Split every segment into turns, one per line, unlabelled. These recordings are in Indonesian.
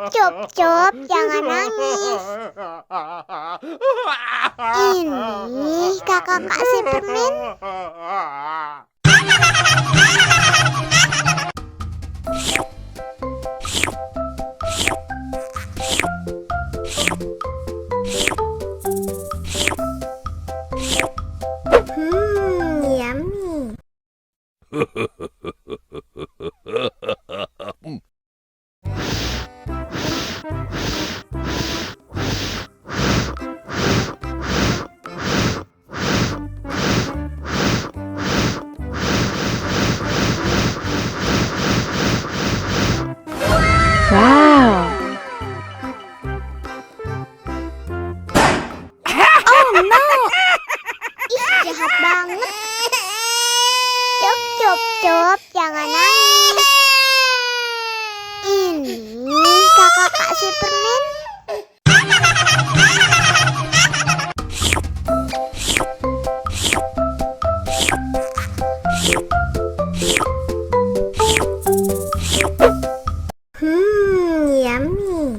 Cup, cup, jangan nangis. Ini kakak kasih permen. Yummy.
Wow.
Oh no. Ih, jahat banget. Cup, cup, cup, jangan nangis. Ini kakak kasih permen. Yummy.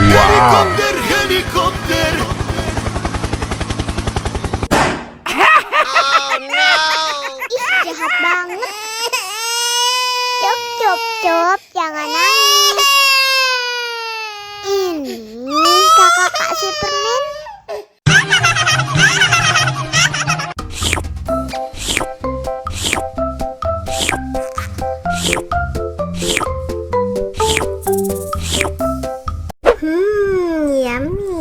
Helikopter, helikopter.
Ih, jahat banget. Cup, cup, cup, jangan nangis. Ini kakak kasih permen. Yummy.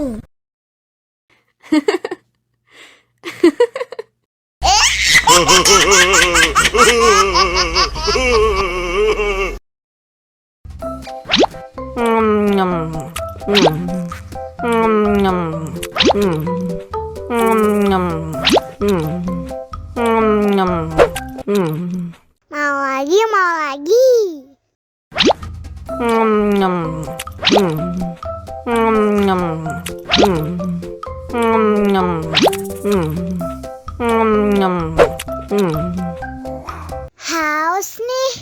Mau lagi, mau lagi. Haus nih.